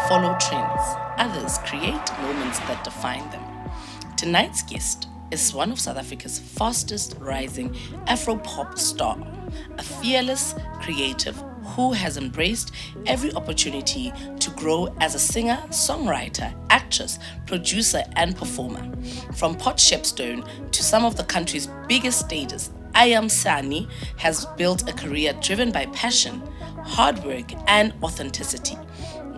follow trends, others create moments that define them. Tonight's guest is one of South Africa's fastest rising Afro-pop star, a fearless creative who has embraced every opportunity to grow as a singer, songwriter, actress, producer, and performer. From Port Shepstone to some of the country's biggest stages, Aya Msani has built a career driven by passion, hard work, and authenticity.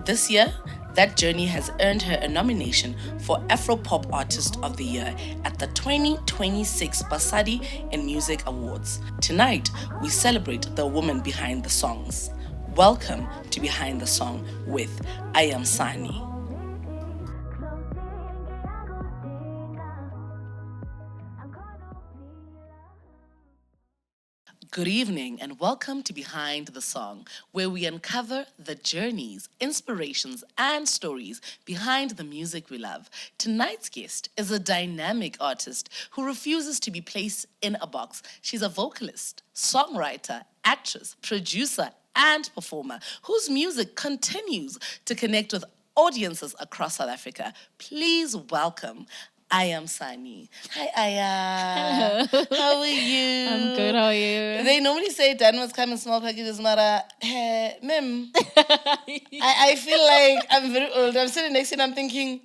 This year, that journey has earned her a nomination for Afro-Pop Artist of the Year at the 2026 Basadi in Music Awards. Tonight, we celebrate the woman behind the songs. Welcome to Behind the Song with Aya Msani. Good evening and welcome to Behind the Song, where we uncover the journeys, inspirations, and stories behind the music we love. Tonight's guest is a dynamic artist who refuses to be placed in a box. She's a vocalist, songwriter, actress, producer, and performer whose music continues to connect with audiences across South Africa. Please welcome Aya Msani. Hi, Aya. Hello. How are you? I'm good, how are you? They normally say Denmark's come in small packages, Mara. Mem. I feel like I'm very old. I'm sitting next to you and I'm thinking,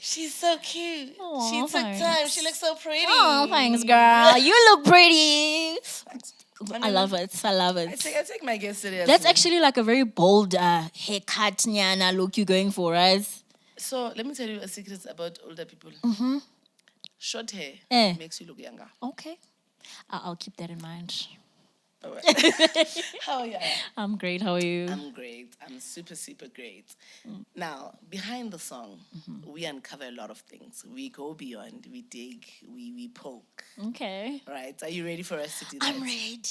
she's so cute. Aw, she took thanks. time. She looks so pretty. Oh, thanks, girl. You look pretty. I love it. I love I it. take my guess seriously. That's actually like a very bold haircut, nyana look you're going for, right? So let me tell you a secret about older people. Short hair makes you look younger. Okay. I'll keep that in mind. All right. How are you? I'm great. How are you? I'm great. I'm super, super great. Now, behind the song, we uncover a lot of things. We go beyond, we dig, we poke. Okay. Right? Are you ready for us to do that? I'm ready.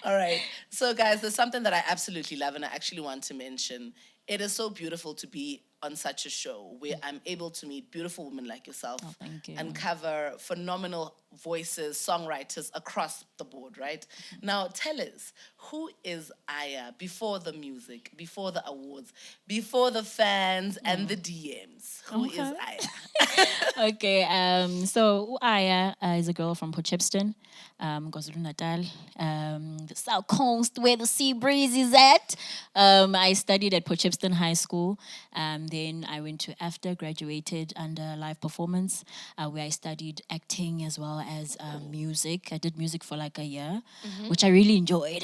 All right. So, guys, there's something that I absolutely love and I actually want to mention. It is so beautiful to be on such a show where I'm able to meet beautiful women like yourself thank you. and cover phenomenal voices, songwriters across the board, right? Now, tell us, who is Aya before the music, before the awards, before the fans and the DMs? Who is Aya? Okay, so Aya is a girl from Port Shepstone, KwaZulu-Natal, the South Coast where the sea breeze is at. I studied at Port Shepstone High School. Then I went to AFDA, graduated under live performance, where I studied acting as well as music. I did music for like a year, which I really enjoyed.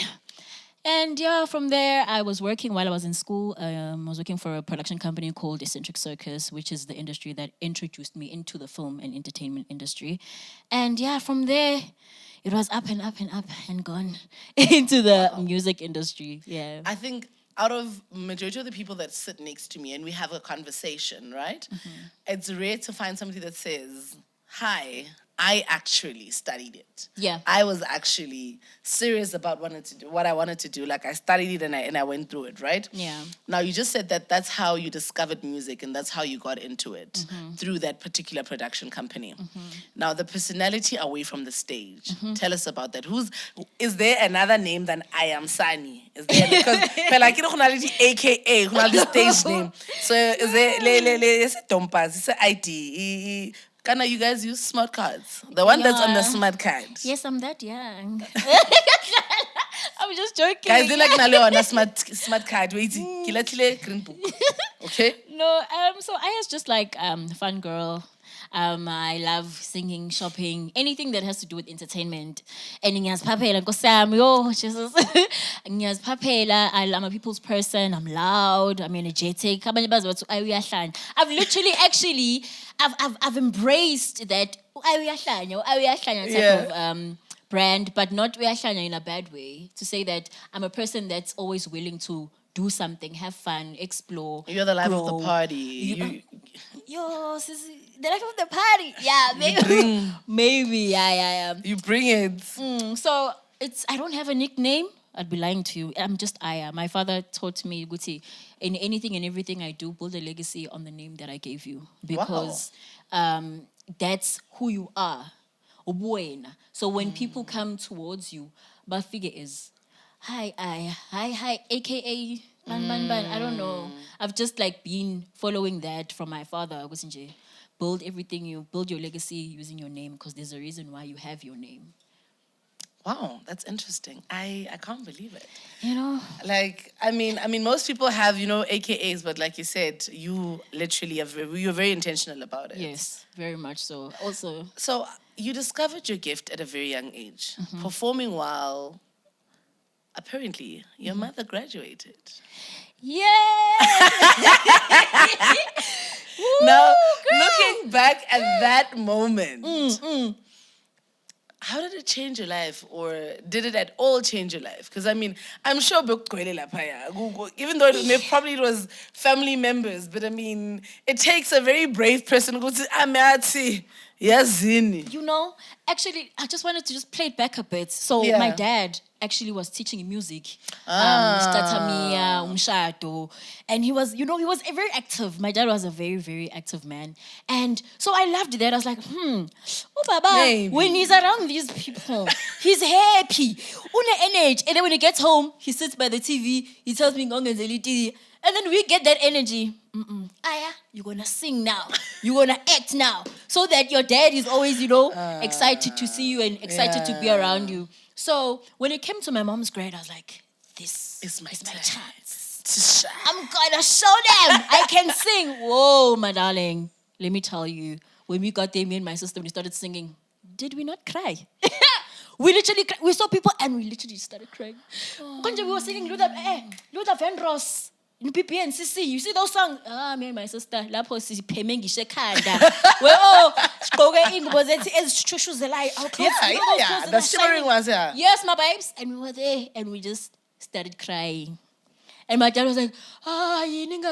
And yeah, from there, I was working while I was in school. I was working for a production company called Eccentric Circus, which is the industry that introduced me into the film and entertainment industry. And yeah, from there, it was up and up and up and gone into the music industry. Yeah. I think out of majority of the people that sit next to me and we have a conversation, right? It's rare to find somebody that says, hi, I actually studied it. Yeah. I was actually serious about what I wanted to do. Like I studied it and I went through it, right? Yeah. Now you just said that that's how you discovered music and that's how you got into it through that particular production company. Now the personality away from the stage. Tell us about that. Is there another name than Aya Msani? Is there because AKA the stage name. So is there it's a Dompas, it's an ID. Kana, you guys use smart cards. The one that's on the smart card. Yes, I'm that young. I'm just joking. Guys, they like Nale on a smart card. Wait, green book. Okay? No, so I was just like fun girl. I love singing, shopping, anything that has to do with entertainment. And Jesus. I'm a people's person. I'm loud. I'm energetic. I've literally, actually, I've embraced that type of brand, but not in a bad way. To say that I'm a person that's always willing to do something, have fun, explore. You're the life grow. of the party. The life of the party. Yeah, maybe. Maybe. Yeah. You bring it. So I don't have a nickname. I'd be lying to you. I'm just Aya. My father taught me, Guti, in anything and everything I do, build a legacy on the name that I gave you. Because that's who you are. So when people come towards you, my figure is, hi, Aya. Hi, AKA I don't know. I've just like been following that from my father. Build everything, you build your legacy using your name because there's a reason why you have your name. Wow, that's interesting. I can't believe it. You know? Like, I mean, most people have, AKAs, but like you said, you literally you're very intentional about it. Yes, very much so. Also. So you discovered your gift at a very young age, performing while apparently your mother graduated. Yeah. Now, looking back at that moment, how did it change your life, or did it at all change your life? Because I'm sure even though it was family members, but it takes a very brave person to go to You know, actually, I just wanted to just play it back a bit. So my dad actually was teaching music, umshado, and he was very active. My dad was a very, very active man, and so I loved that. I was like, oh, Baba, Maybe. when he's around these people, he's happy, energy, and then when he gets home, he sits by the TV, he tells me, and then we get that energy. Aya, you're gonna sing now. You're gonna act now. So that your dad is always, excited to see you and excited to be around you. So when it came to my mom's grade, I was like, this is my chance. I'm gonna show them I can sing. Whoa, my darling. Let me tell you, when we got there, me and my sister, when we started singing, did we not cry? We literally cried. We saw people and we literally started crying. We were singing Luther Vendros. In PPNCC, you see those songs? Me and my sister, lapho siphemengishe ekhanda. Yeah. The shimmering ones, yeah. Yes, my babes. And we were there and we just started crying. And my dad was like, me and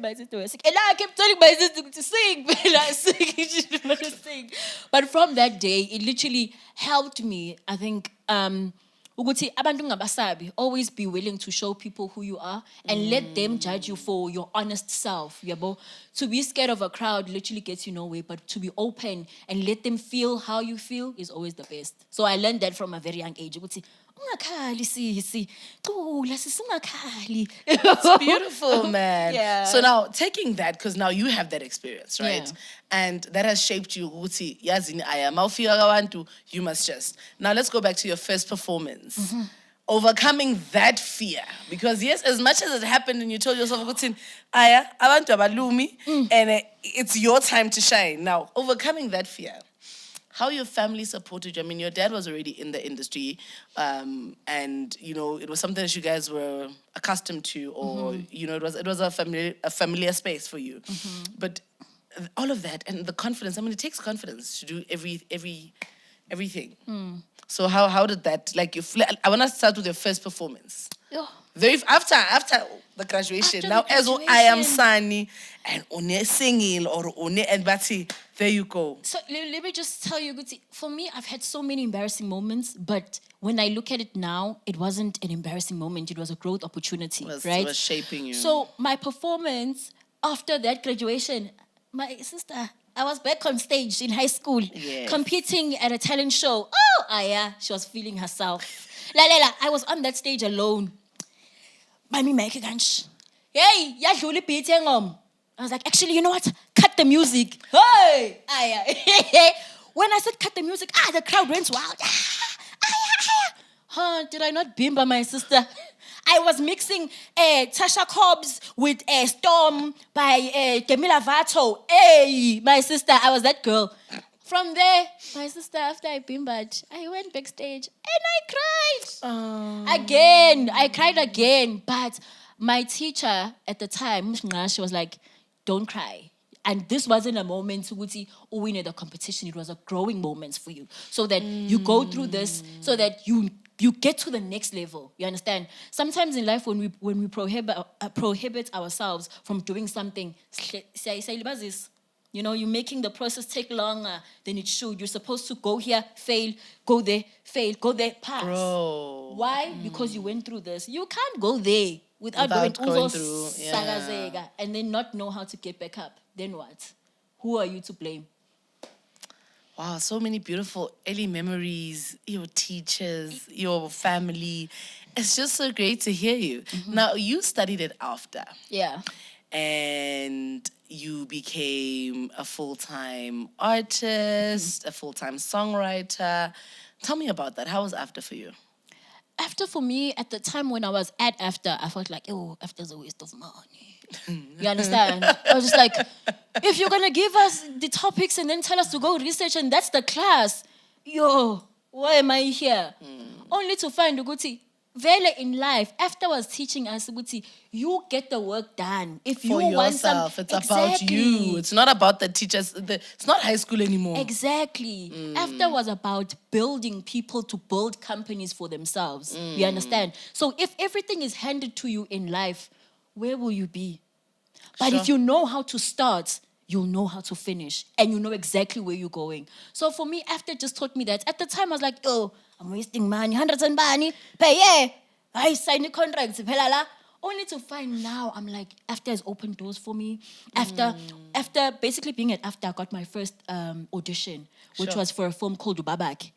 my sister were singing. And I kept telling my sister to sing, but I sing, she didn't want to sing. But from that day, it literally helped me, I think, ukuthi abantu ngabasabi, always be willing to show people who you are and let them judge you for your honest self. To be scared of a crowd literally gets you nowhere, but to be open and let them feel how you feel is always the best. So I learned that from a very young age. It's beautiful, man. Yeah. So now, taking that, because now you have that experience, right? Yeah. And that has shaped you. You must just. Now let's go back to your first performance. Overcoming that fear. Because yes, as much as it happened and you told yourself, Aya, abantu abalumi, and it's your time to shine. Now, overcoming that fear. How your family supported you? Your dad was already in the industry, and it was something that you guys were accustomed to, or it was a familiar space for you. But all of that and the confidence. It takes confidence to do everything. So how did that I want to start with your first performance. After the graduation. Now as Aya Msani and one singing or one and Bati, there you go. So let me just tell you, Guti, for me, I've had so many embarrassing moments, but when I look at it now, it wasn't an embarrassing moment. It was a growth opportunity, right? It was shaping you. So my performance after that graduation, my sister, I was back on stage in high school, competing at a talent show. Oh, Aya, she was feeling herself. I was on that stage alone. Hey, yadlula beat engom. I was like, actually, you know what? Cut the music. Hey, Aya. When I said cut the music, the crowd went wild. Did I not bimba my sister? I was mixing Tasha Cobbs with Storm by Demi Lovato. Hey, my sister, I was that girl. From there, my sister, after I bimbered, I went backstage and I cried. I cried again. But my teacher at the time, she was like, don't cry. And this wasn't a moment to win at the competition. It was a growing moment for you. So that you go through this, so that you get to the next level. You understand? Sometimes in life, when we prohibit ourselves from doing something, you're making the process take longer than it should. You're supposed to go here, fail, go there, pass. Bro. Why? Because you went through this. You can't go there without going through, and then not know how to get back up. Then what? Who are you to blame? Wow, so many beautiful early memories, your teachers, your family. It's just so great to hear you. Now, you studied it after, Yeah. and you became a full-time artist, a full-time songwriter. Tell me about that. How was after for you? After, for me, at the time when I was at after, I felt like, oh, after's a waste of money. You understand? I was just like, if you're gonna give us the topics and then tell us to go research and that's the class, yo, why am I here? Only to find Uguti, vele in life, after was teaching us Uguti, you get the work done. If For you want some, yourself. It's about you. It's not about the teachers. It's not high school anymore. Exactly. After was about building people to build companies for themselves. You understand? So if everything is handed to you in life, where will you be? But if Sure. you know how to start, you'll know how to finish and you know exactly where you're going. So for me, after just taught me that. At the time, I was like, oh, I'm wasting money, hundreds and money, pay, yeah. I signed the contracts, pelala. Only to find now, I'm like, after has opened doors for me. After basically being at after, I got my first audition, which Sure. was for a film called Ubabak,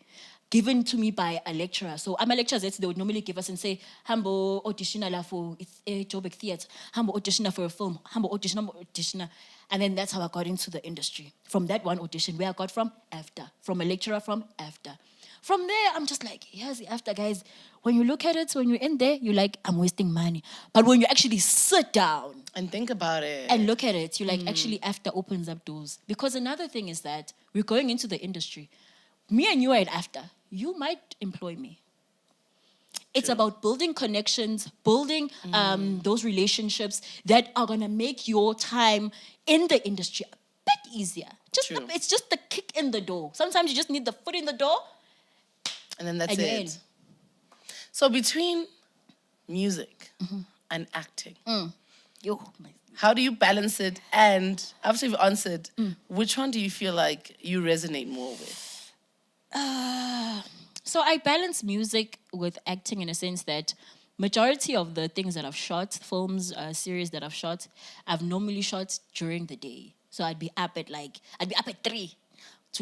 given to me by a lecturer. So I'm a lecturer that they would normally give us and say, Hambo auditioner for Joburg Theatre, Hambo auditioner for a film, Hambo auditioner. And then that's how I got into the industry. From that one audition, where I got from after, from a lecturer from after. From there, I'm just like, here's the after, guys. When you look at it, when you're in there, you're like, I'm wasting money. But when you actually sit down And think about it. and look at it, you're like, actually, after opens up doors. Because another thing is that we're going into the industry. Me and you are at after. You might employ me. It's about building connections, building those relationships that are going to make your time in the industry a bit easier. It's just the kick in the door. Sometimes you just need the foot in the door. And then that's And you're it. in. So between music and acting, Yo, how do you balance it? And after you've answered, which one do you feel like you resonate more with? So I balance music with acting in a sense that majority of the things that I've shot, films, series that I've shot, I've normally shot during the day. So I'd be up at 3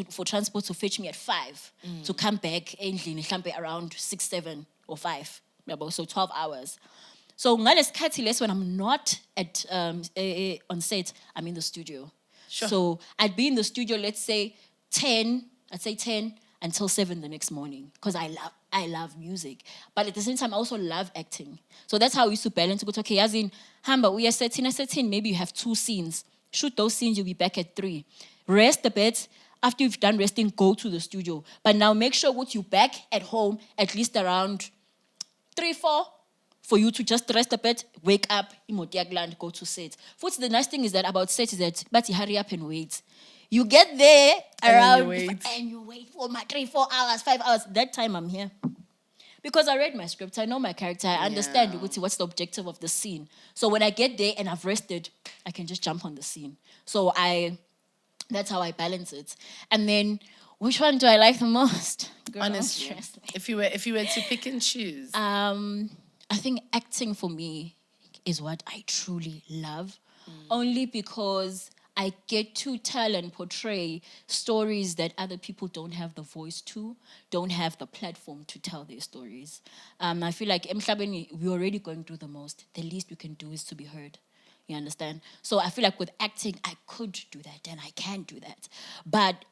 for transport to fetch me at 5 to come back endlini mhlambe around 6, 7 or 5. So 12 hours. So ngalesikhathi less when I'm not at on set, I'm in the studio. Sure. So I'd be in the studio, let's say 10 until 7 the next morning because I love music. But at the same time, I also love acting. So that's how we used to balance. Okay, as in, Hamba, we are setting, maybe you have 2 scenes. Shoot those scenes, you'll be back at 3. Rest a bit. After you've done resting, go to the studio. But now make sure what you're back at home at least around 3, 4 for you to just rest a bit, wake up, land, go to set. What's the nice thing is that about set is that, but you hurry up and wait. You get there around and you wait for my 3, 4 hours, 5 hours. That time I'm here. Because I read my script, I know my character, I understand what's the objective of the scene. So when I get there and I've rested, I can just jump on the scene. So that's how I balance it. And then, which one do I like the most? Girl, Honestly, don't stress me. if you were to pick and choose, I think acting for me is what I truly love. Only because I get to tell and portray stories that other people don't have the voice to, don't have the platform to tell their stories. I feel like we're already going through the most. The least we can do is to be heard. You understand? So I feel like with acting, I could do that and I can do that. But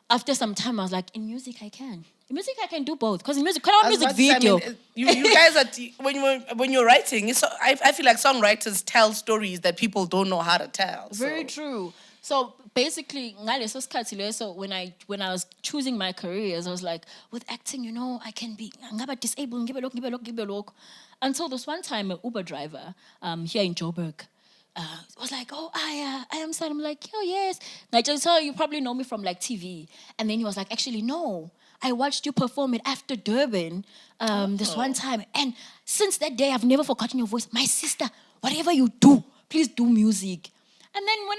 after some time, I was like, in music, I can. In music, I can do both. Because in music, music video. You guys are when you're writing. I feel like songwriters tell stories that people don't know how to tell. Very true. So basically, so when I was choosing my careers, I was like, with acting, I can be disabled, give a look. Until this one time, an Uber driver here in Joburg was like, oh, Aya Msani. I'm like, oh, yes. I just saw you probably know me from like TV. And then he was like, actually, no. I watched you perform it after Durban this one time. And since that day, I've never forgotten your voice. My sister, whatever you do, please do music. And then when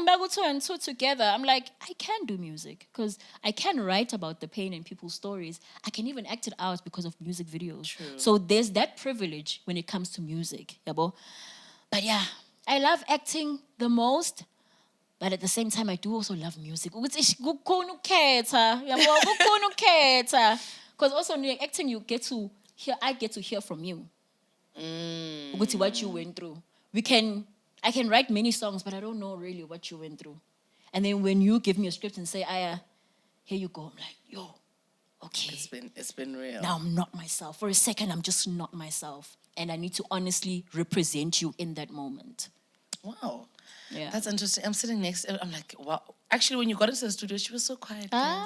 Bagutu and two together, I'm like, I can do music because I can write about the pain in people's stories. I can even act it out because of music videos. True. So there's that privilege when it comes to music. Yabo? But yeah, I love acting the most. But at the same time, I do also love music. Ukuthi kukhona ukukhetha, yabo, kukhona ukukhetha. Because also in acting, I get to hear from you. Ukuthi what you went through. I can write many songs, but I don't know really what you went through. And then when you give me a script and say, Aya, here you go, I'm like, yo, okay. It's been real. Now I'm not myself. For a second, I'm just not myself. And I need to honestly represent you in that moment. Wow. Yeah. That's interesting. I'm sitting next to her. I'm like, wow. Actually, when you got into the studio, she was so quiet. Yeah.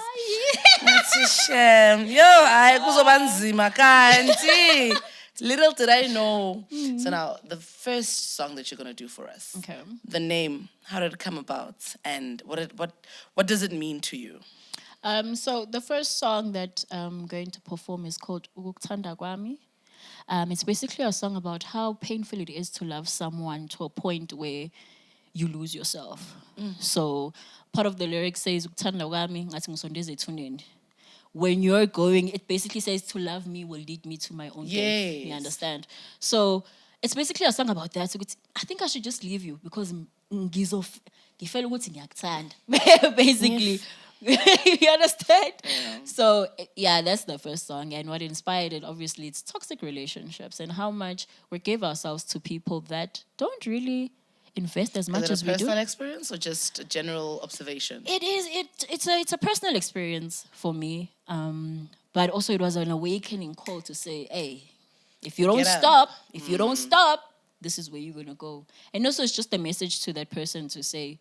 That's a shame. Yo, I kuzobanzima kanti. Little did I know. So now, the first song that you're going to do for us. Okay. The name, how did it come about? And what does it mean to you? So the first song that I'm going to perform is called Sthandwa Sami. It's basically a song about how painful it is to love someone to a point where you lose yourself. So part of the lyrics says, Sthandwa Sami, ngathi ngisondeze ethuneni. When you're going, it basically says to love me will lead me to my own death. You understand? So it's basically a song about that. So I think I should just leave you because basically. You understand? Yeah. So yeah, that's the first song. And what inspired it, obviously, it's toxic relationships and how much we give ourselves to people that don't really invest as much as we do. Is it a personal experience or just a general observation? It is. It's a personal experience for me. But also it was an awakening call to say, hey, if you don't stop, this is where you're gonna go. And also it's just a message to that person to say,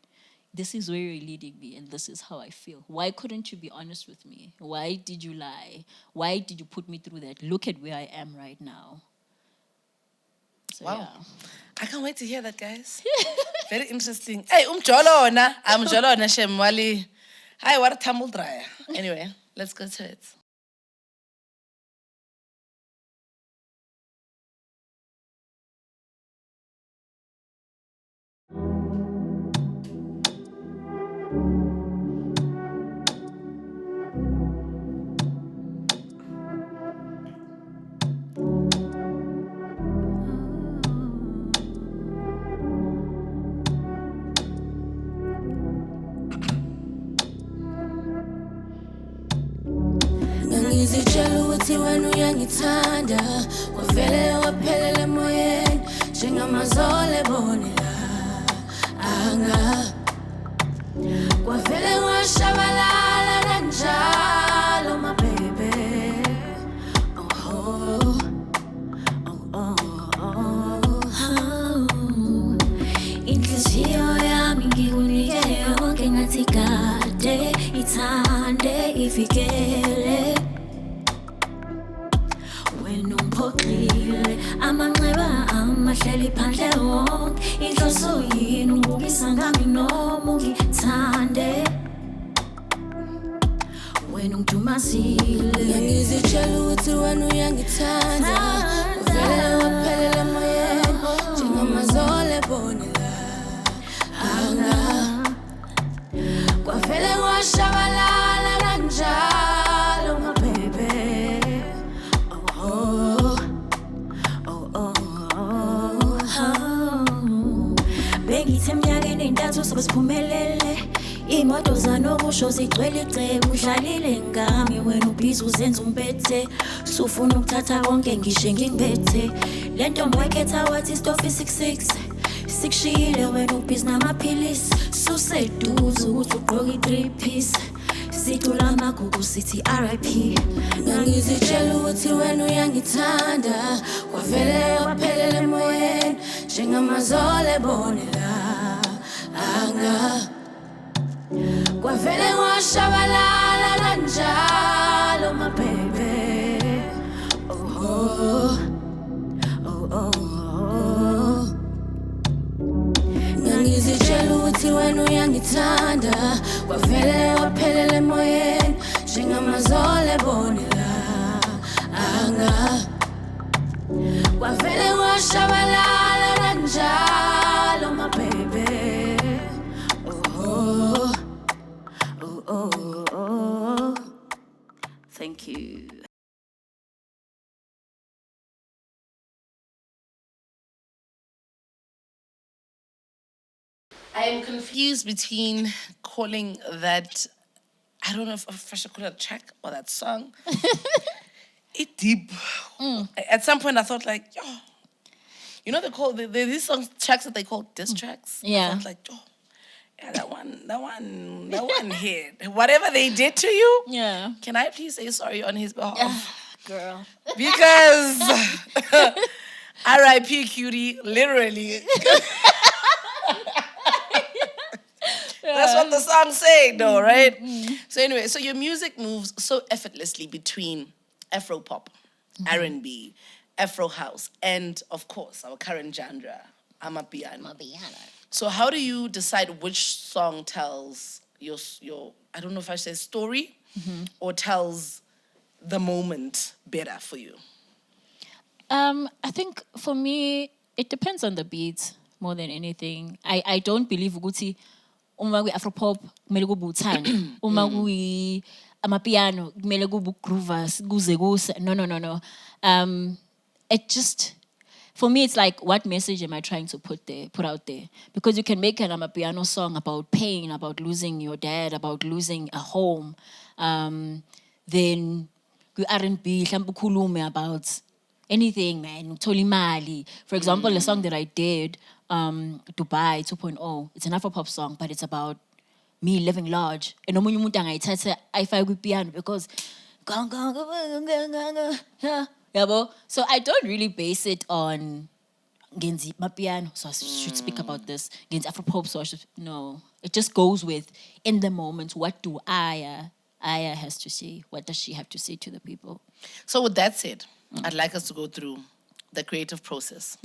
this is where you're leading me and this is how I feel. Why couldn't you be honest with me? Why did you lie? Why did you put me through that? Look at where I am right now. So, wow. Yeah. I can't wait to hear that, guys. Very interesting. Hey, Jolona. I'm Jolona Shemwali. Hi, what a tumble dryer. Anyway, let's go to it. Ngizitshela ukuthi wena uyangithanda wavele waphelela emoyeni njengamazole bonela anga kwavele washabalala kanjalo my baby oh inhliziyo yami ngikunike yonke ngathi kade ithande ivikele amanxeba amahleli phandle wonke inhloso yini ukukisa ngami noma ungithande wena ungidumazile ngizitshela ukuthi wena uyangithanda uvele waphelela emoyeni njengamazole bonela anga kwavele washabalala kanjalo my baby bengithe emnyakeni entathu sobe siphumelele imoto zanokusho zigcwele icebo udlalile ngami wena ubhizi uzenza umpethe sufuna ukuthatha konke ngisho ngingibethe le ntombi wayikhetha wathi istofisi 66 sikushiyile wena ubhizi namaphilisi suseduze ukuthi ugqoke i-3 piece sicula amagugu sithi RIP ngangizitshela ukuthi wena uyangithanda kwavele waphelela emoyeni njengamazole bonela anga kwavele washabalala kanjalo my baby ngangizitshela ukuthi wena uyangithanda kwavele waphelela emoyeni njengamazole bonela anga kwavele washabalala kanjalo my baby thank you. I am confused between calling that, I don't know if I should call it a track or that song. It deep. At some point I thought like, yo, you know these songs tracks that they call diss tracks? Yeah. I thought like, oh, yeah, that one hit. Whatever they did to you, Yeah. can I please say sorry on his behalf? Girl. Because R.I.P. cutie, literally. That's what the song say, though, right? So anyway, so your music moves so effortlessly between Afro pop, R&B, Afro house, and of course our current genre, Amapiano. So how do you decide which song tells your I don't know if I say story or tells the moment better for you? I think for me, it depends on the beat more than anything. I don't believe ukuthi uma kwi Afropop kumele kube uthando. Uma kwi amapiano kumele kube groovers kuze kuse. No. It just for me it's like what message am I trying to put out there? Because you can make an amapiano song about pain, about losing your dad, about losing a home. Then kwi R&B mhlawumbe ukhulume about anything, man. Tolimali. For example, the song that I did, Dubai 2.0, it's an Afro-pop song, but it's about me living large. And omunye umuntu angayithatha ayifake kwi-piano because yabo. So I don't really base it on ngenzi mapiano, so I should speak about this. Ngenzi Afro-pop, so I should no. It just goes with in the moment. What do Aya has to say? What does she have to say to the people? So with that said, I'd like us to go through the creative process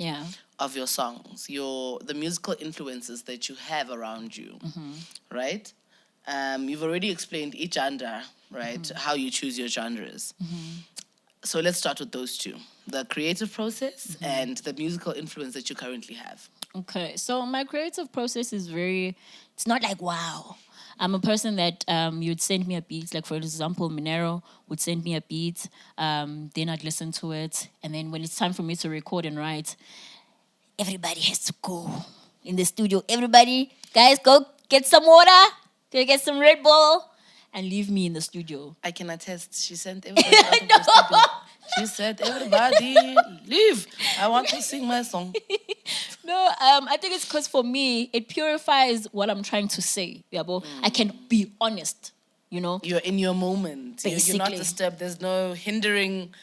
of your songs, the musical influences that you have around you, right? You've already explained each genre, right? How you choose your genres. So let's start with those two, the creative process and the musical influence that you currently have. Okay, so my creative process is it's not like, wow. I'm a person that you'd send me a beat, like for example, Minero would send me a beat, then I'd listen to it, and then when it's time for me to record and write, everybody has to go in the studio. Everybody, guys, go get some water, go get some Red Bull, and leave me in the studio. I can attest, she sent everybody out of the studio. She said, everybody, leave. I want to sing my song. No, I think it's because for me, it purifies what I'm trying to say. I can be honest, you know? You're in your moment. Basically. You're not disturbed. There's no hindering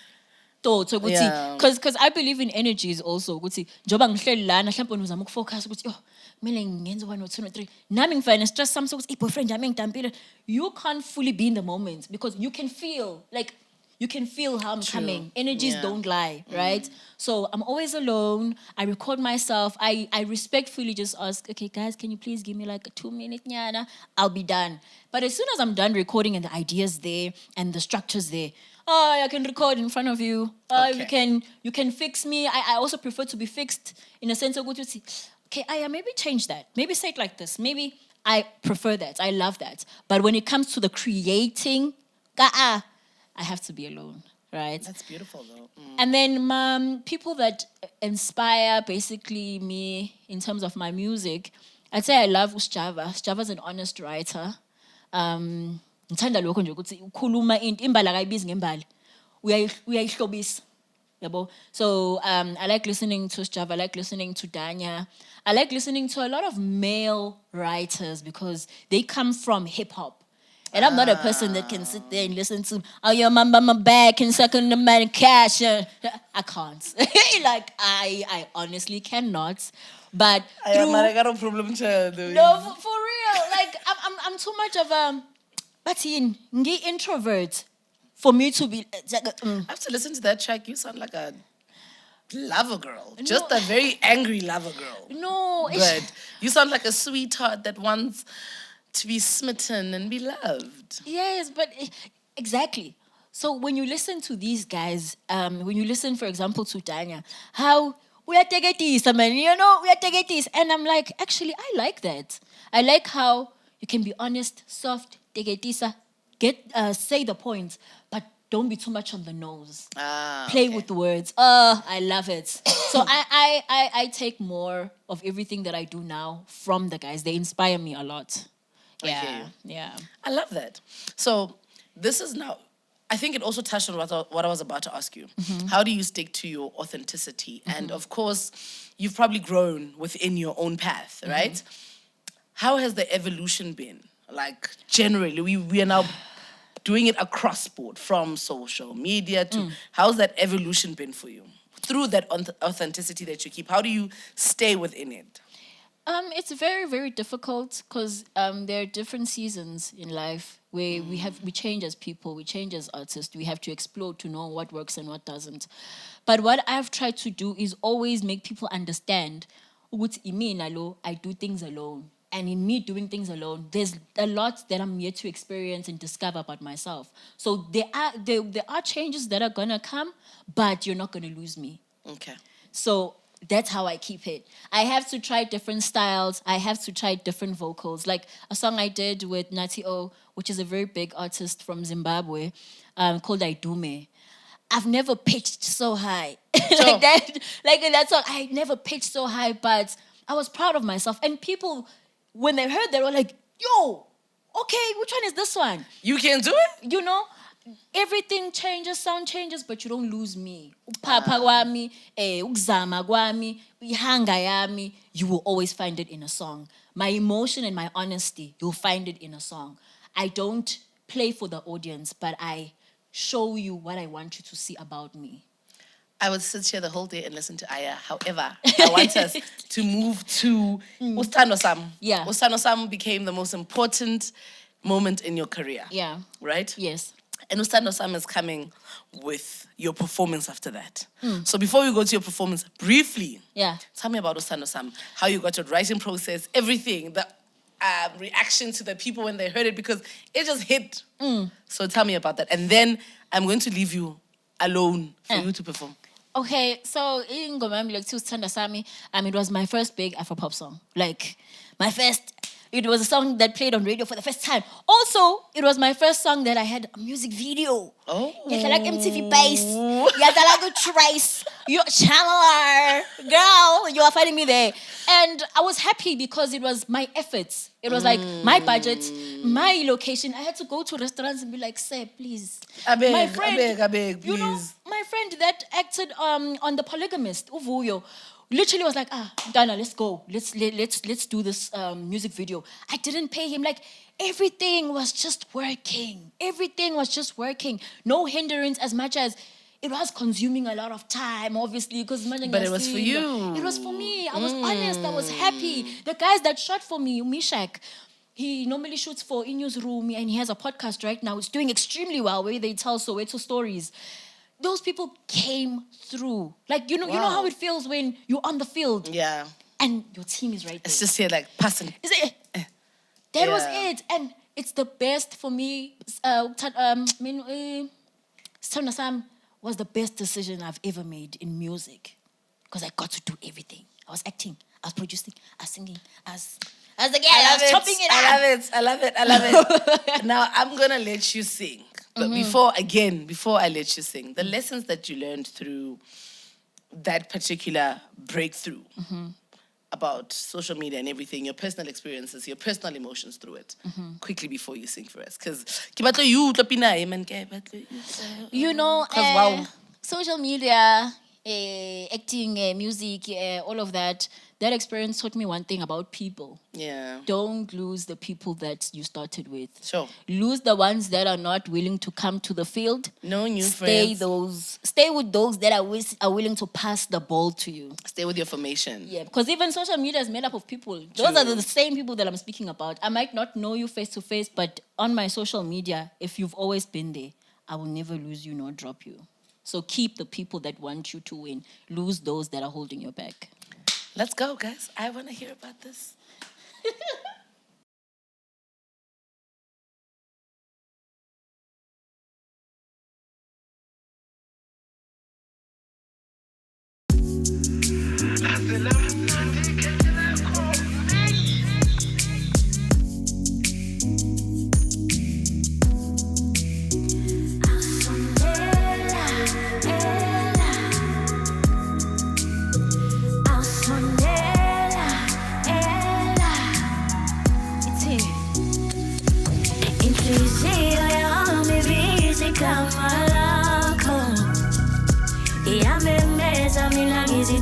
thoughts. Because I believe in energies also. Njoba ngihleli lana mhlawumbe uzama ukufocus ukuthi oh kumele ngenze 1 or 2 or 3. Nami ngifana stress some ukuthi boyfriend yami ngidambile. You can't fully be in the moment because you can feel how I'm coming. Energies don't lie, right? So I'm always alone. I record myself. I respectfully just ask, okay, guys, can you please give me like a 2-minute nyana? I'll be done. But as soon as I'm done recording and the idea's there and the structure's there, I can record in front of you. You can fix me. I also prefer to be fixed in a sense of okay, Aya, maybe change that. Maybe say it like this. Maybe I prefer that. I love that. But when it comes to the creating, I have to be alone, right? That's beautiful, though. And then people that inspire basically me in terms of my music, I'd say I love Sthandwa. Sthandwa's an honest writer. Ngithanda lokho nje ukuthi ukhuluma into imbali akayibizi ngembali. Uyayihlobisa. Yabo. So I like listening to Sthandwa, I like listening to Danya. I like listening to a lot of male writers because they come from hip hop. And I'm not a person that can sit there and listen to, oh, your mama back and sucking the man cash. I can't. I honestly cannot. But I got a problem to no, for real. Like I'm too much of a introvert for me to be. I have to listen to that track. You sound like a lover girl. Just a very angry lover girl. No, but you sound like a sweetheart that wants to be smitten and be loved. Yes, but exactly. So when you listen to these guys, when you listen, for example, to Danya, how we are taking man, we are taking. And I'm like, actually, I like that. I like how you can be honest, soft, say the point, but don't be too much on the nose. Okay. Play with the words. I love it. So I take more of everything that I do now from the guys. They inspire me a lot. Okay. Yeah. I love that. So this is now, I think it also touched on what I was about to ask you. How do you stick to your authenticity? And of course, you've probably grown within your own path, right? How has the evolution been? Like generally, we are now doing it across board from social media to, how's that evolution been for you? Through that authenticity that you keep, how do you stay within it? It's very, very difficult because there are different seasons in life where we change as people, we change as artists. We have to explore to know what works and what doesn't. But what I've tried to do is always make people understand I do things alone. And in me doing things alone, there's a lot that I'm yet to experience and discover about myself. So there are changes that are gonna come, but you're not gonna lose me. Okay. So that's how I keep it. I have to try different styles. I have to try different vocals. Like a song I did with Nati O, which is a very big artist from Zimbabwe, called Aidume. I've never pitched so high. Sure. Like in that song, I never pitched so high, but I was proud of myself. And people, when they heard that, were like, yo, okay, which one is this one? You can do it? You know, everything changes, sound changes, but you don't lose me. Upapa kwami, ukuzama kwami, ihanga yami, you will always find it in a song. My emotion and my honesty, you'll find it in a song. I don't play for the audience, but I show you what I want you to see about me. I would sit here the whole day and listen to Aya. However, I want us to move to Sthandwa Sami. Yeah. Sthandwa Sami became the most important moment in your career. Yeah. Right? Yes. And Sthandwa Sami is coming with your performance after that. So before we go to your performance, briefly, tell me about Sthandwa Sami, how you got your writing process, everything, the reaction to the people when they heard it, because it just hit. So tell me about that. And then I'm going to leave you alone for you to perform. Okay, so in Gomam like Sthandwa Sami, it was my first big Afropop song. Like my first. It was a song that played on radio for the first time. Also, it was my first song that I had a music video. Oh. Yeah, like MTV Base. Yeah, like Trace. You're channeler. Girl, you are finding me there. And I was happy because it was my efforts. It was like my budget, my location. I had to go to restaurants and be like, "Sir, please." I beg, please. You know, my friend that acted on The Polygamist, Uvuyo, literally was like, Dana, let's go. Let's do this music video. I didn't pay him. Like, everything was just working. Everything was just working. No hindrance, as much as it was consuming a lot of time, obviously, because but it was for you. It was for me. I was honest. I was happy. The guys that shot for me, Mishak, he normally shoots for In-Newsroom, and he has a podcast right now. It's doing extremely well, where they tell Soweto stories. Those people came through. Like, you know how it feels when you're on the field. Yeah. And your team is right there. It's just here like passing. Is it? That was it. And it's the best for me. Sthandwa Sami was the best decision I've ever made in music. Because I got to do everything. I was acting, I was producing, I was singing, I was the girl, I was chopping it up. I love it. Now I'm gonna let you sing. But before I let you sing, the lessons that you learned through that particular breakthrough about social media and everything, your personal experiences, your personal emotions through it, quickly before you sing for us. Because, you know, wow. Social media, acting, music, all of that, that experience taught me one thing about people. Yeah. Don't lose the people that you started with. Sure. Lose the ones that are not willing to come to the field. No new friends. Stay with those that are willing to pass the ball to you. Stay with your formation. Yeah, because even social media is made up of people. Those are the same people that I'm speaking about. I might not know you face to face, but on my social media, if you've always been there, I will never lose you nor drop you. So keep the people that want you to win. Lose those that are holding you back. Let's go, guys. I want to hear about this. Someday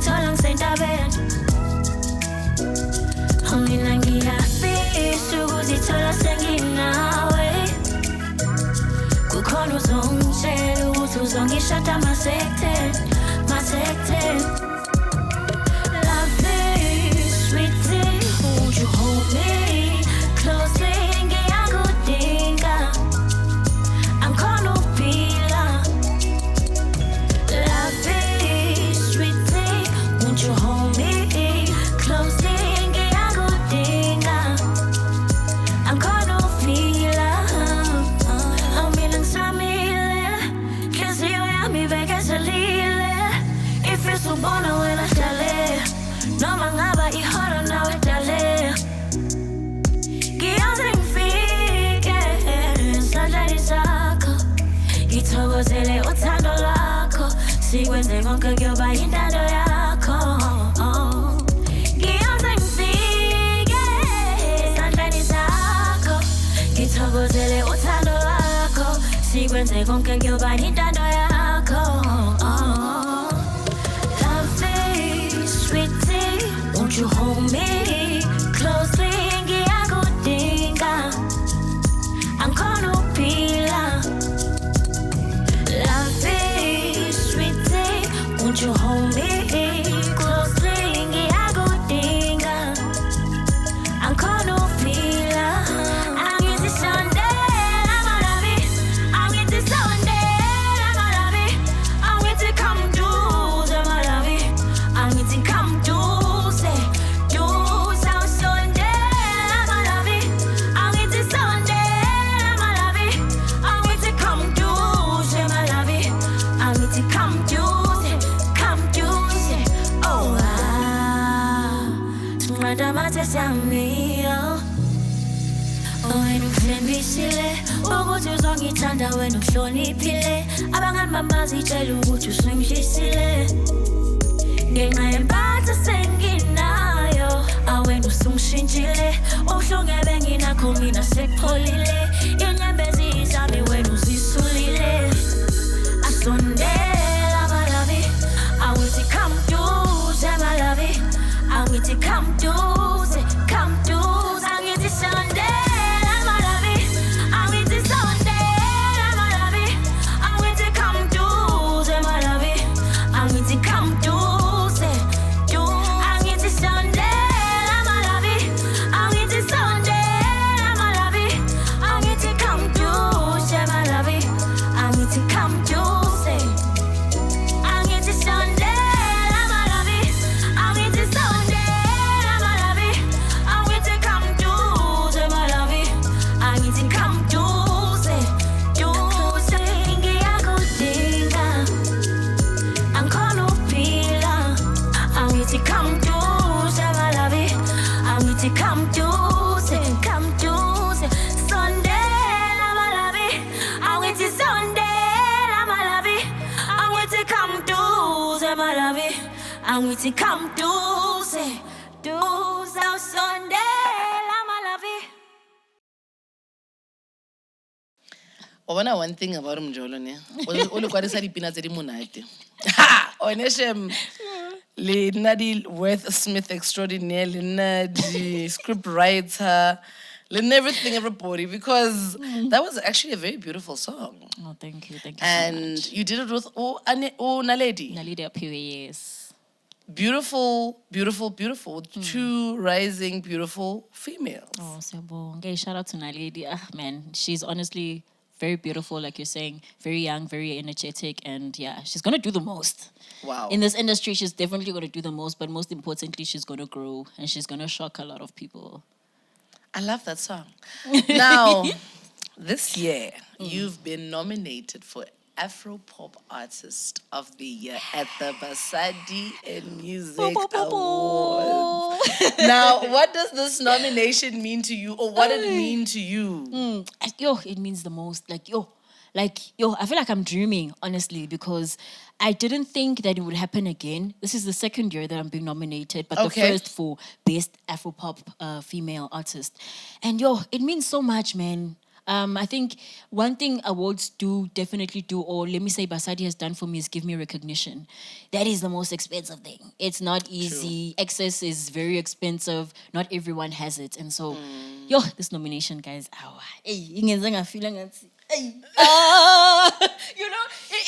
ngizithola ngisentabeni mina ngiyafisa ukuzithola senginawe kukhona uzongitshela ukuthi uzongishada masekuthen lovey sweetie would you hold me closely ngiyakudinga angikhona ukuphila lovey sweetie would you hold me closely ngiyakudinga angikhona ukuphila awumina ngisamile nhliziyo yami bekezelile ifisa ubona wena dale noma ngaba ihora nawe dale ngiyazi ngifike esandleni zakho ngithokozele uthando lwakho sikwenze konke kuyoba intando yakho ngiyazi ngifike esandleni zakho ngithokozele uthando lwakho sikwenze konke kuyoba intando yakho lovey sweetie won't you hold me closely ngiyakudinga angikhona ukuphila lovey sweetie won't you hold me closely ngiyakudinga angikhona ukuphila angizisondela malabi angizisondela malabi angithi come duze malabi angithi come duze awusondela malabi angizisondela malabi angithi come duze malabi angithi come duze oh sinqanda mathe siyamiyo wena uthembisile ukuthi uzongithanda wena uhloniphile abangani bami bazitshela ukuthi usungishiyisile ngenxa yempatho senginayo awena usungishintshile ubuhlungu ebenginakho mina sekupholile inyembezi zami wena uzisulile asondela malabi angithi come duze malabi angithi come duze angithi sondela malabi angithi sondela malabi angithi come duze malabi angithi come duze angithi sondela malabi angithi sondela malabi angithi come duze malabi angithi come duze angithi sondela malabi angithi sondela malabi angithi come duze malabi angithi come duze ngiyakudinga angikhona ukuphila angithi come duze malabi angithi come duze sondela malabi angithi sondela malabi angithi come duze malabi angithi come duze awusondela malabi. Obana one thing about Mjolo ne. O le kwadisa dipina tse di monate. Ha! Oneshem le nadi Worth Smith extraordinaire, le nadi script writer, le everything everybody because that was actually a very beautiful song. Oh, thank you so And much. you did it with Naledi. Naledi Apiwe, yes. Beautiful. Two rising, beautiful females. Oh, Sebo. Okay, shout out to Naledi. Ah, man, she's honestly very beautiful, like you're saying, very young, very energetic, and yeah, she's gonna do the most. Wow. In this industry, she's definitely gonna do the most, but most importantly, she's gonna grow and she's gonna shock a lot of people. I love that song. Now, this year, you've been nominated for Afro Pop Artist of the Year at the Basadi in Music Awards. Now, what does this nomination mean to you, or what did it mean to you? It means the most. I feel like I'm dreaming, honestly, because I didn't think that it would happen again. This is the second year that I'm being nominated, but the first for Best Afro Pop Female Artist. And it means so much, man. I think one thing awards do definitely do, or let me say Basadi has done for me, is give me recognition. That is the most expensive thing. It's not easy. Access is very expensive. Not everyone has it. And so, this nomination, guys, I feel like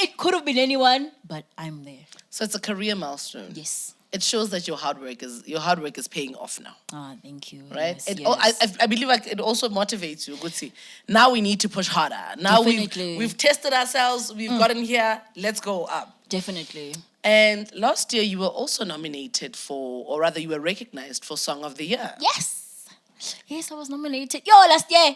it could have been anyone, but I'm there. So it's a career milestone. Yes. It shows that your hard work is paying off now. Thank you. Right? Yes. I believe like it also motivates you. Good see. Now we need to push harder. Now Definitely. we've tested ourselves. We've gotten here. Let's go up. Definitely. And last year you were also nominated for, or rather you were recognized for Song of the Year. Yes. Yes, I was nominated. Last year.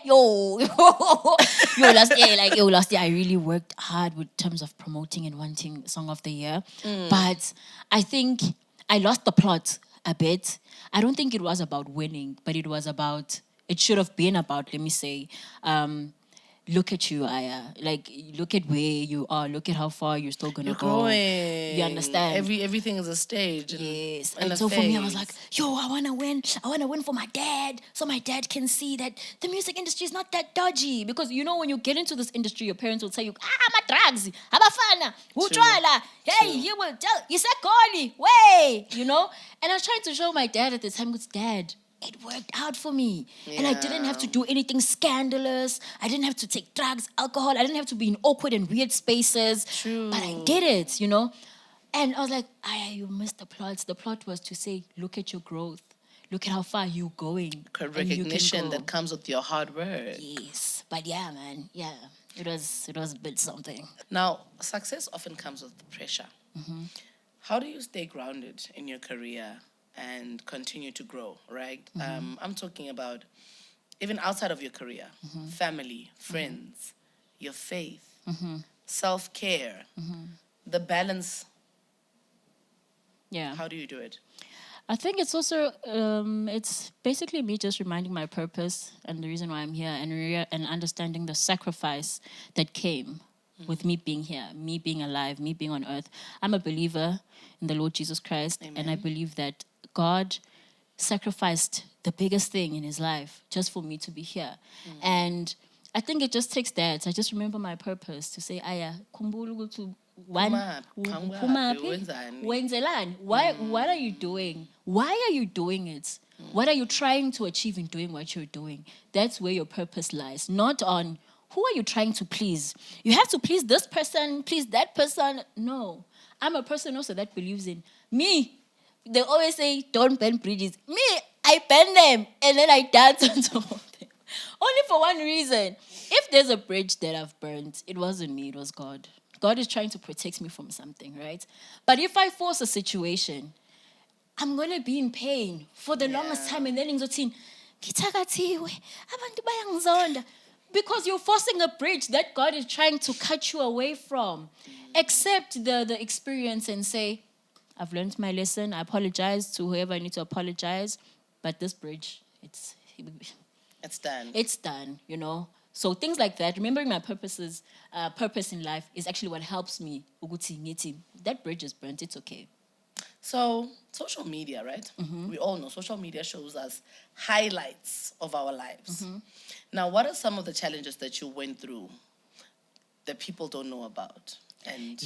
Last year I really worked hard with terms of promoting and wanting Song of the Year. But I think I lost the plot a bit. I don't think it was about winning, but it should have been about, let me say, look at you, Aya. Like, look at where you are. Look at how far you're still gonna You're go. growing. You understand? Everything is a stage. Yes. And And so for me, I was like, I wanna win. I wanna win for my dad, so my dad can see that the music industry is not that dodgy. Because when you get into this industry, your parents will tell you, my drugs, abafana, utshwala, hey, you will tell, isegoli, way, And I was trying to show my dad at the time, because Dad, it worked out for me. And I didn't have to do anything scandalous. I didn't have to take drugs, alcohol. I didn't have to be in awkward and weird spaces. True. But I did it, And I was like, you missed the plot. The plot was to say, look at your growth. Look at how far you're going. Recognition that comes with your hard work. Yes. But yeah, man. Yeah. It was a bit something. Now, success often comes with pressure. How do you stay grounded in your career and continue to grow, right? I'm talking about even outside of your career, family, friends, your faith, self-care, the balance. Yeah. How do you do it? I think it's also, it's basically me just reminding my purpose and the reason why I'm here, and understanding the sacrifice that came with me being here, me being alive, me being on earth. I'm a believer in the Lord Jesus Christ. Amen. And I believe that God sacrificed the biggest thing in his life just for me to be here. And I think it just takes that. I just remember my purpose to say, Aya, kumbulu to one, what are you doing? Why are you doing it? What are you trying to achieve in doing what you're doing? That's where your purpose lies, not on who are you trying to please. You have to please this person, please that person. No, I'm a person also that believes in me. They always say, don't burn bridges. Me, I burn them and then I dance on top of them. Only for one reason. If there's a bridge that I've burned, it wasn't me, it was God. God is trying to protect me from something, right? But if I force a situation, I'm going to be in pain for the longest time. And then ngizothin, ngithakathiwe, abantu bayangizonda. Because you're forcing a bridge that God is trying to cut you away from. Accept the experience and say, I've learned my lesson. I apologize to whoever I need to apologize. But this bridge, it's done. It's done, So things like that, remembering my purpose in life is actually what helps me. That bridge is burnt, it's okay. So, social media, right? We all know social media shows us highlights of our lives. Now, what are some of the challenges that you went through that people don't know about? And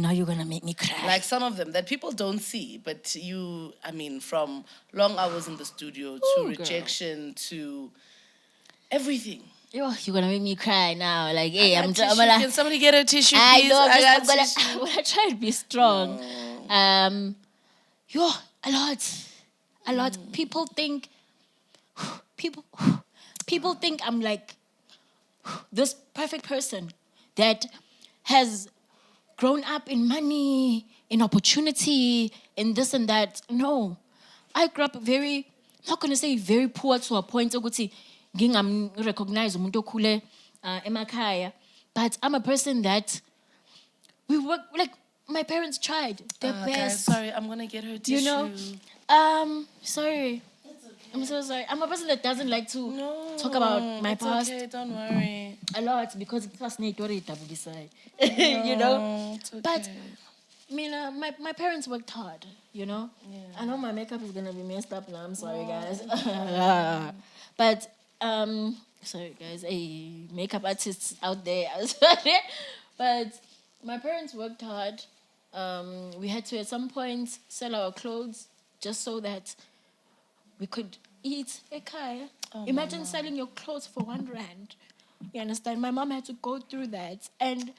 now you're gonna make me cry. Like some of them that people don't see, but from long hours in the studio to rejection to everything. You're gonna make me cry now. Like, hey, Can somebody get a tissue, please? I know. I'm gonna try to be strong. No. A lot. People think I'm like this perfect person that has grown up in money, in opportunity, in this and that. No. I grew up not going to say very poor to a point ukuthi recognize umuntu okhule emakhaya, but I'm a person that we work, like my parents tried their best. Guys, sorry, I'm going to get her tissue. Sorry. I'm so sorry. I'm a person that doesn't like to talk about my past. Okay, don't worry. A lot, because it was not double decide. It's okay. But my parents worked hard, I know my makeup is gonna be messed up now. I'm sorry, guys. But Sorry guys, makeup artists out there as but my parents worked hard. We had to at some point sell our clothes just so that we could eat ekaya. Imagine selling your clothes for R1. You understand? My mom had to go through that, and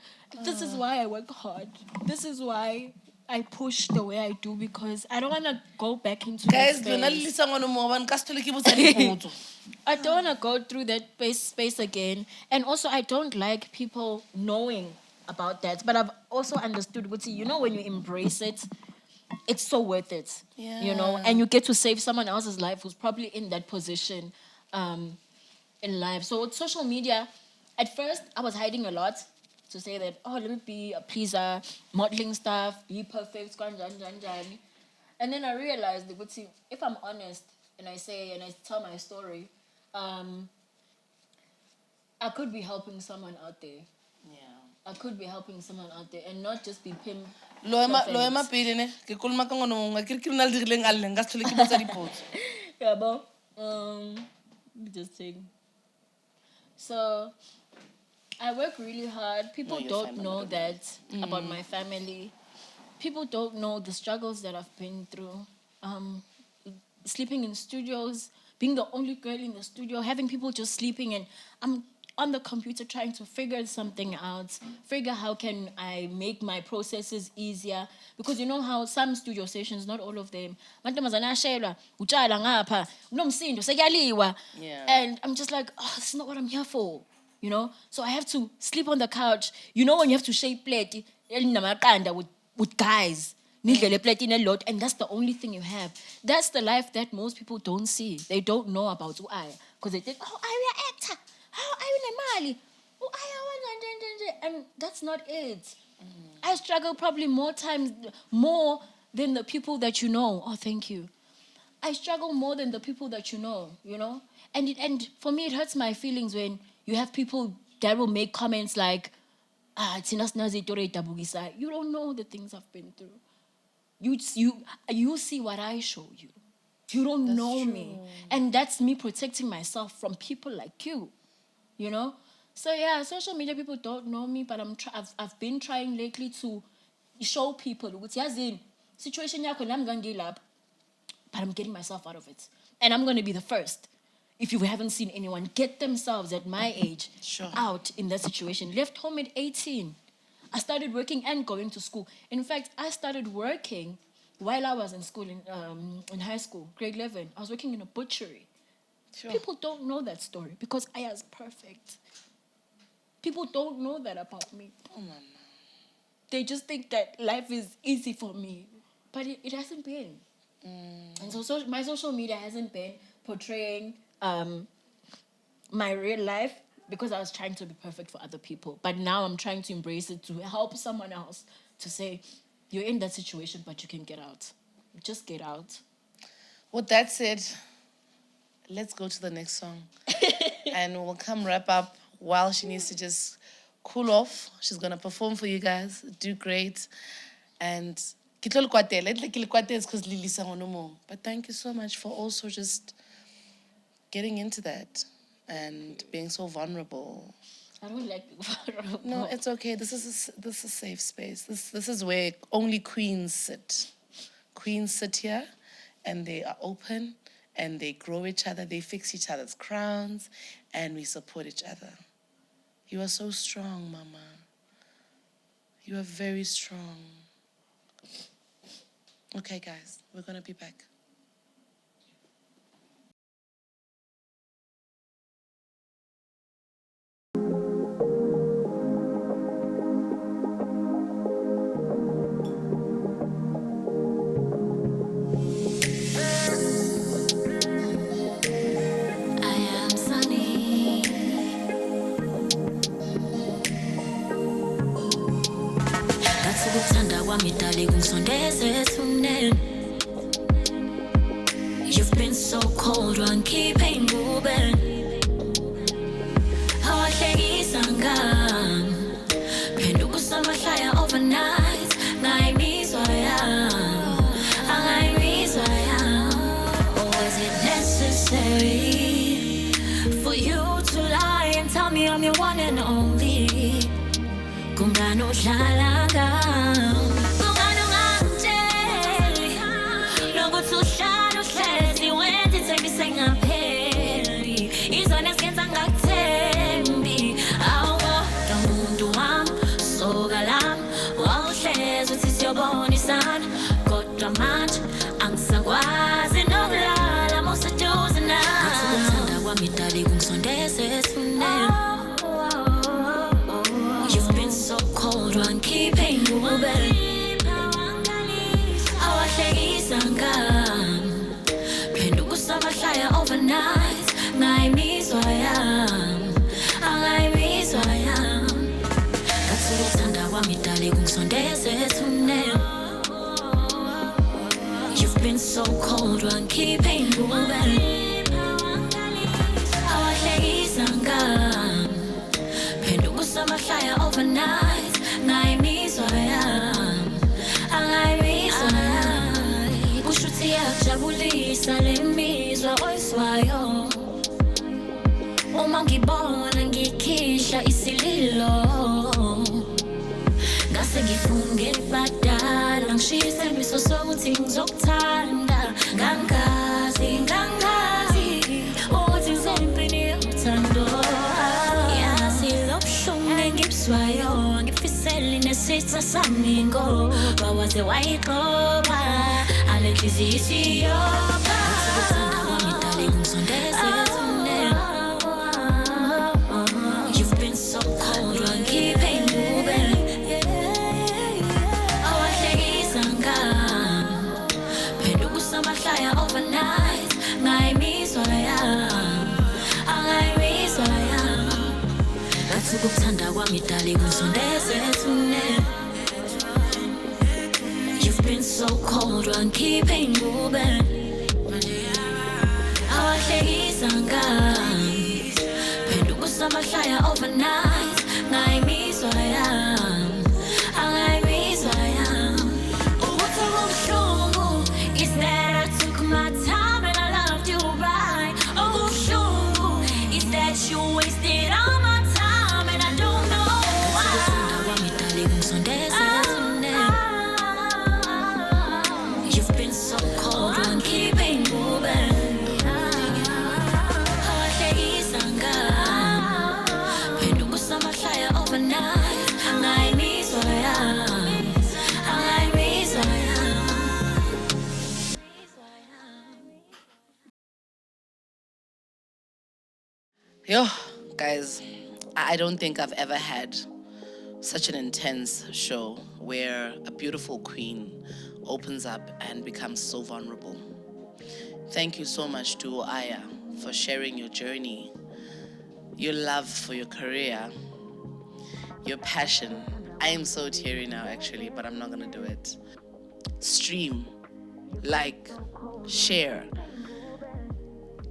this is why I work hard. This is why I push the way I do, because I don't want to go back into Guys, that space. I don't want to go through that space again. And also, I don't like people knowing about that. But I've also understood, when you embrace it, it's so worth it. Yeah. And you get to save someone else's life who's probably in that position in life. So with social media, at first, I was hiding a lot to say that, let me be a pleaser, modeling stuff, be perfect, and then I realized that, if I'm honest and I tell my story, I could be helping someone out there. Yeah. I could be helping someone out there and not just be pimp. Loema pele ne ke kolma ka ngwana mongwe ke re ke nna le dirileng a leng ka se tlhole ke botsa dipotso. Yeah, but just saying. So I work really hard. People don't know that about my family. People don't know the struggles that I've been through. Sleeping in studios, being the only girl in the studio, having people just sleeping, and I'm on the computer trying to figure something out, figure how can I make my processes easier. Because you know how some studio sessions, not all of them, yeah. And I'm just like, this is not what I'm here for. So I have to sleep on the couch. When you have to shape plate with guys. And that's the only thing you have. That's the life that most people don't see. They don't know about Aya. Because they think, Aya actor. Aya Mali. Aya. And that's not it. I struggle probably more than the people that you know. Oh, thank you. I struggle more than the people that you know. And for me, it hurts my feelings when you have people that will make comments like, you don't know the things I've been through. You see what I show you. You don't know me. And that's me protecting myself from people like you. So yeah, social media people don't know me, but I've been trying lately to show people situation I'm going to up, but I'm getting myself out of it. And I'm going to be the first. If you haven't seen anyone get themselves at my age out in that situation, left home at 18. I started working and going to school. In fact, I started working while I was in school, in high school, grade 11. I was working in a butchery. Sure. People don't know that story because Aya's perfect. People don't know that about me. Oh, Mama. They just think that life is easy for me. But it hasn't been. And so my social media hasn't been portraying my real life, because I was trying to be perfect for other people. But now I'm trying to embrace it to help someone else to say, you're in that situation, but you can get out. Just get out. With that said, let's go to the next song. And we'll come wrap up while she needs to just cool off. She's going to perform for you guys, do great. And but thank you so much for also just getting into that and being so vulnerable. I don't like being vulnerable. No, it's okay. This is a safe space. This is where only queens sit. Queens sit here, and they are open, and they grow each other. They fix each other's crowns, and we support each other. You are so strong, Mama. You are very strong. Okay, guys, we're gonna be back. Aya Msani. That's ukuthanda kwami dali kungisondeze thuneni. You've been so cold, wangikhiphe ingubeni. Awahlekisa ngami. Phenduka usamahlaya overnight. Ngayimizwa yami. Angayimizwa yami. Or is it necessary for you to lie and tell me I'm your one and only. Kungano shalanga. Kungano ngangitsheli. Lokuthi uhlala uhlezi wenza ithembise ngapheli. Izona ezigenza ngakuthembi. Awukodwa umuntu wami, soka lami. Wawuhlezi uthi siyobonisana. Kodwa manje angisakwazi nokulala museduze nawe. Ngathanda kwami dali kungisondeze esinene. You've been so cold, one keeping you open. Awahlekisa ngami. Phenduka usamahlaya overnight. Ngayimizwa yami. Angayimizwa yami. Ngathi ukuthanda kwami dali kungisondeze esinene. You've been so cold, one keeping you open. Awahlekisa ngami. Phenduka usamahlaya overnight. Ngayimizwa yami. Angayimizwa yami. Kusho ukuthi iyakujabulisa le mizwa oyizwayo. Uma ngibona ngikhishla isililo. Ngase ngifunge badala ngishise isemiso sokuthi ngizokuthanda. Ngangazi ukuthi ngisempini yothando. Yazi lo buhlungu engibuzwayo ngifisela nesitha sami ngoba waze wayixoba ale nhliziyo isiyoba. Ngathanda kwami dali kungisondeze esinene. You've been so cold, one keeping you open. Awahlekisa ngami. Phenduka usamahlaya overnight. Ngayimizwa yami. Angayimizwa yami. Ngathi ukuthanda kwami dali kungisondeze esinene. You've been so cold, one keeping you open. Awahlekisa ngami. Phenduka usamahlaya overnight. Ngayimizwa yami. Angayimizwa yami. Ukuthi kubuhlungu is that I took my time and I loved you right. Okubuhlungu is that you wasted all my time and I don't know why. Ngathanda kwami dali kungisondeze esinene. You've been so cold, one keeping you open. Awahlekisa ngami. Phenduka usamahlaya overnight. Angayimizwa yami. Angayimizwa yami. Yo, guys, I don't think I've ever had such an intense show where a beautiful queen opens up and becomes so vulnerable. Thank you so much to Aya for sharing your journey, your love for your career, your passion. I am so teary now, actually, but I'm not gonna do it. Stream, like, share,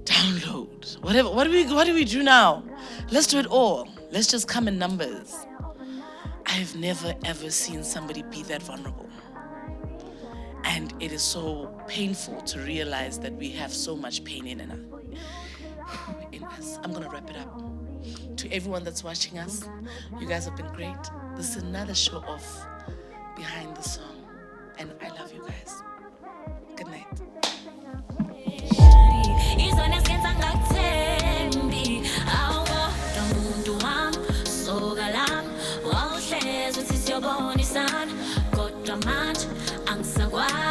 download, whatever. What do we do now? Let's do it all. Let's just come in numbers. I've never ever seen somebody be that vulnerable. And it is so painful to realize that we have so much pain in us. I'm gonna wrap it up. To everyone that's watching us, you guys have been great. This is another show of Behind the Song. And I love you guys. Good night. Izona ezigenza ngakuthembi. Awukodwa umuntu wami, soka lami. Wawuhlezi uthi siyobonisana. Kodwa manje angisakwazi